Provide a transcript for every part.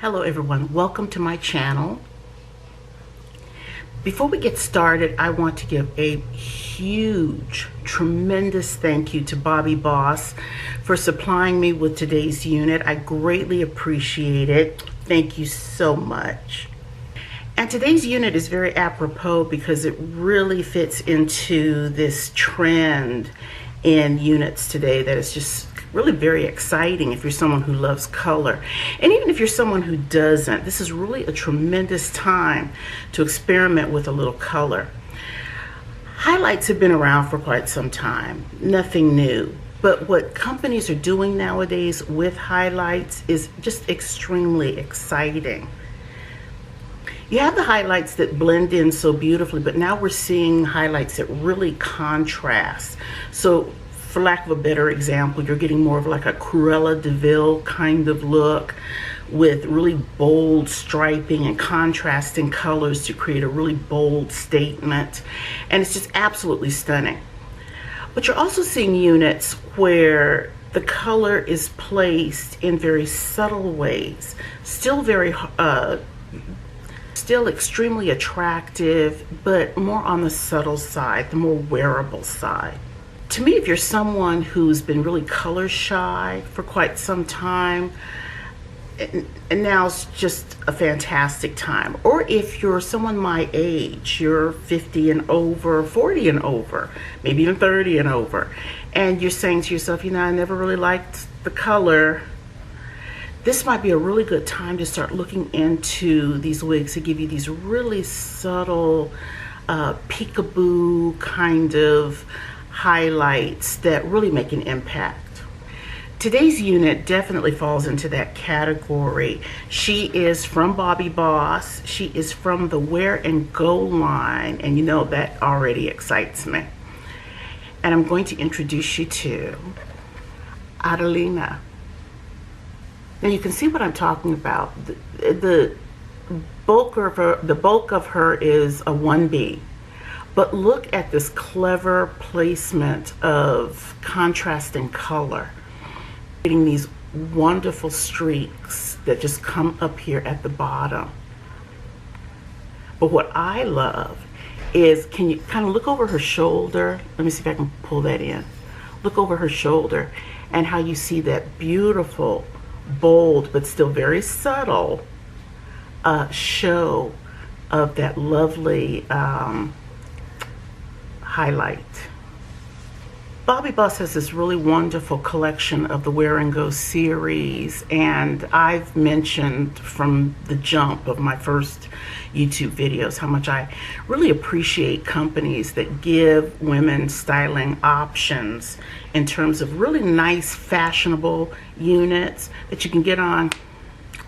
Hello everyone, welcome to my channel. Before we get started, I want to give a huge, tremendous thank you to Bobbi Boss for supplying me with today's unit. I greatly appreciate it. Thank you so much. And today's unit is very apropos because it really fits into this trend in units today that is just really very exciting if you're someone who loves color. And even if you're someone who doesn't, this is really a tremendous time to experiment with a little color. Highlights have been around for quite some time, nothing new. But what companies are doing nowadays with highlights is just extremely exciting. You have the highlights that blend in so beautifully, but now we're seeing highlights that really contrast. So for lack of a better example, you're getting more of like a Cruella de Vil kind of look with really bold striping and contrasting colors to create a really bold statement. And it's just absolutely stunning. But you're also seeing units where the color is placed in very subtle ways, still extremely attractive, but more on the subtle side, the more wearable side. To me, if you're someone who's been really color shy for quite some time, and now's just a fantastic time. Or if you're someone my age, you're 50 and over, 40 and over, maybe even 30 and over, and you're saying to yourself, you know, I never really liked the color, this might be a really good time to start looking into these wigs to give you these really subtle, peekaboo kind of highlights that really make an impact. Today's unit definitely falls into that category. She is from Bobbi Boss. She is from the Wear and Go line, and you know that already excites me. And I'm going to introduce you to Adelina. Now you can see what I'm talking about. The bulk of her is a 1B. But look at this clever placement of contrasting color, getting these wonderful streaks that just come up here at the bottom. But what I love is, can you kind of look over her shoulder? Let me see if I can pull that in. Look over her shoulder and how you see that beautiful, bold, but still very subtle show of that lovely highlight. Bobbi Boss has this really wonderful collection of the Wear and Go series, and I've mentioned from the jump of my first YouTube videos how much I really appreciate companies that give women styling options in terms of really nice, fashionable units that you can get on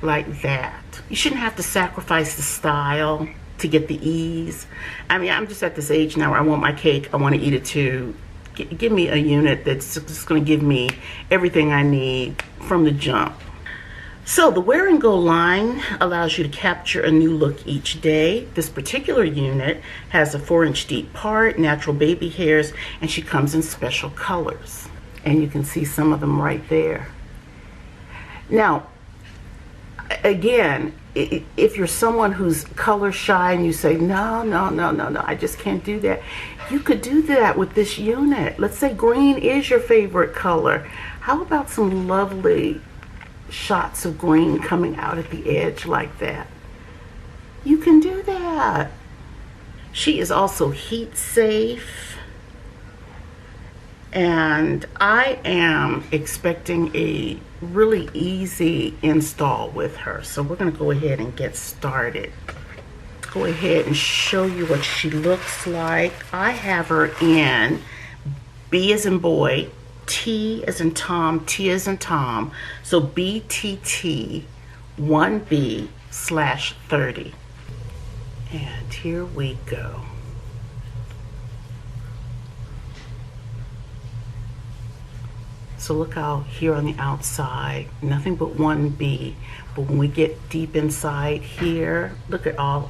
like that. You shouldn't have to sacrifice the style to get the ease. I mean, I'm just at this age now where I want my cake, I want to eat it too. Give me a unit that's just going to give me everything I need from the jump. So the Wear and Go line allows you to capture a new look each day. This particular unit has a 4-inch deep part, natural baby hairs, and she comes in special colors. And you can see some of them right there. Now, again, if you're someone who's color shy and you say, no, I just can't do that, you could do that with this unit. Let's say green is your favorite color. How about some lovely shots of green coming out at the edge like that? You can do that. She is also heat safe, and I am expecting a really easy install with her. So we're going to go ahead and get started. Go ahead and show you what she looks like. I have her in B as in boy, T as in Tom, T as in Tom. So BTT 1B/30. And here we go. So look out here on the outside, nothing but 1B. But when we get deep inside here, look at all,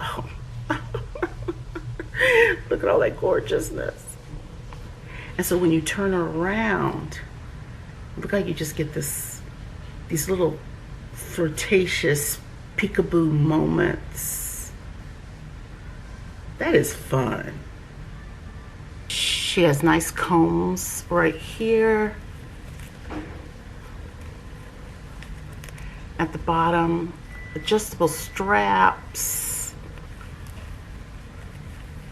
look at all that gorgeousness. And so when you turn around, look how you just get these little flirtatious peekaboo moments. That is fun. She has nice combs right here. At the bottom, adjustable straps.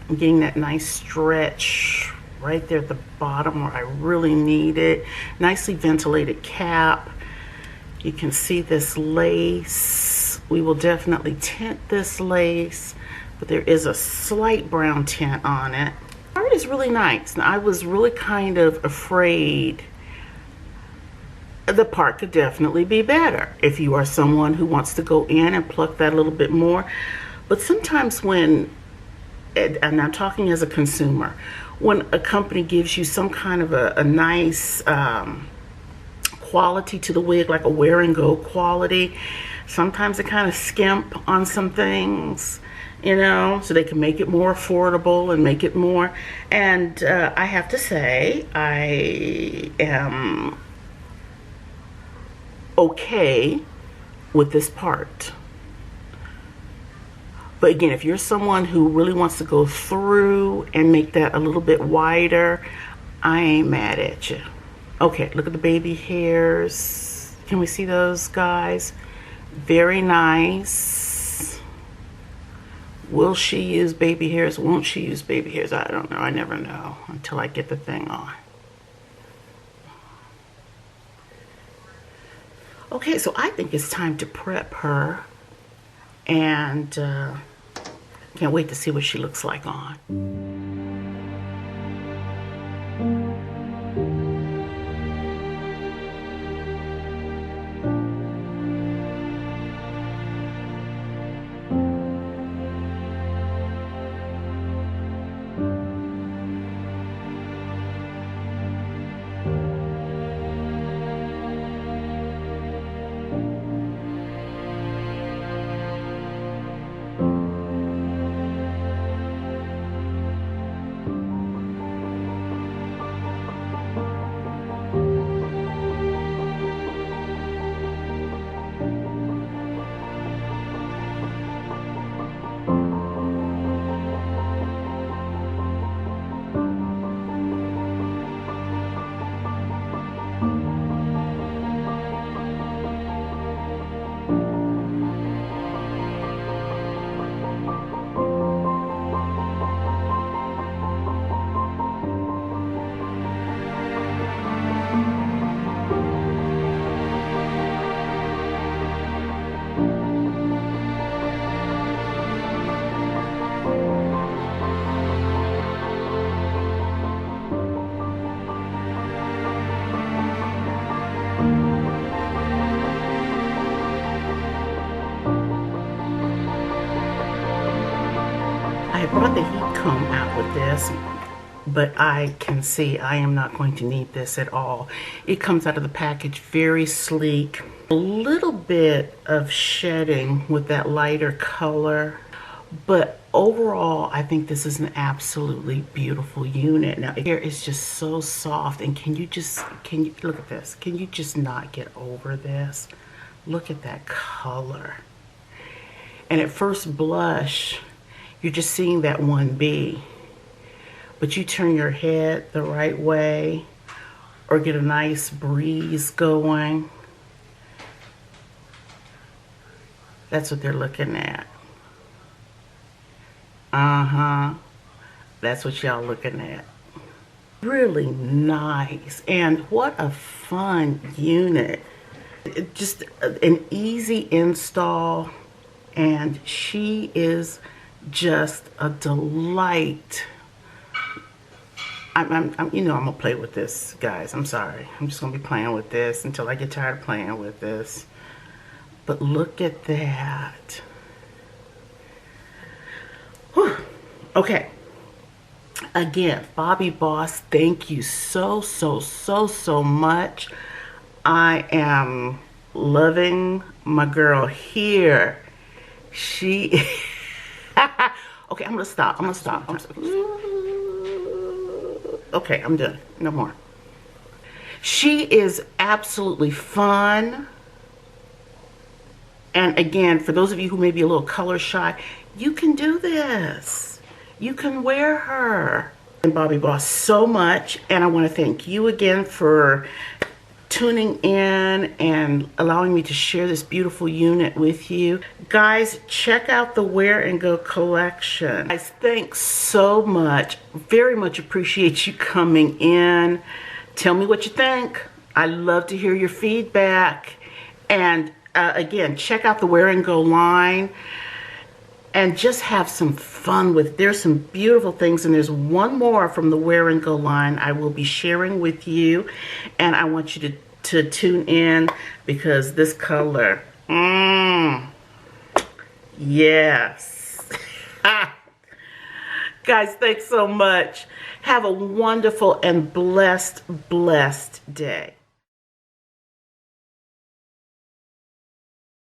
I'm getting that nice stretch right there at the bottom where I really need it. Nicely ventilated cap. You can see this lace. We will definitely tint this lace, but there is a slight brown tint on it. The art is really nice. Now, I was really kind of afraid the part could definitely be better if you are someone who wants to go in and pluck that a little bit more. But sometimes when, and I'm talking as a consumer, when a company gives you some kind of a nice quality to the wig, like a wear and go quality, sometimes they kind of skimp on some things, you know, so they can make it more affordable and make it more. And I have to say, I am okay with this part. But again, if you're someone who really wants to go through and make that a little bit wider, I ain't mad at you. Okay, look at the baby hairs. Can we see those, guys? Very nice. Will she use baby hairs? Won't she use baby hairs? I don't know. I never know until I get the thing on. Okay, so I think it's time to prep her, and can't wait to see what she looks like on. I brought the heat comb out with this, but I can see I am not going to need this at all. It comes out of the package very sleek. A little bit of shedding with that lighter color, but overall I think this is an absolutely beautiful unit. Now, hair is just so soft, and can you look at this? Can you just not get over this? Look at that color. And at first blush, you're just seeing that 1B, but you turn your head the right way or get a nice breeze going. That's what they're looking at. That's what y'all looking at. Really nice, and what a fun unit. Just an easy install, and she is just a delight. You know, I'm gonna play with this, guys. I'm sorry. I'm just gonna be playing with this until I get tired of playing with this. But look at that. Whew. Okay. Again, Bobbi Boss, thank you so much. I am loving my girl here. She okay, I'm gonna stop. Okay, I'm done. No more. She is absolutely fun. And again, for those of you who may be a little color shy, you can do this. You can wear her. And Bobbi Boss so much, and I want to thank you again for tuning in and allowing me to share this beautiful unit with you. Guys, check out the Wear and Go collection. Guys, thanks so much. Very much appreciate you coming in. Tell me what you think. I love to hear your feedback. And again, check out the Wear and Go line and just have some fun with it. There's some beautiful things, and there's one more from the Wear and Go line I will be sharing with you, and I want you to tune in because this color, yes. Guys, thanks so much. Have a wonderful and blessed day.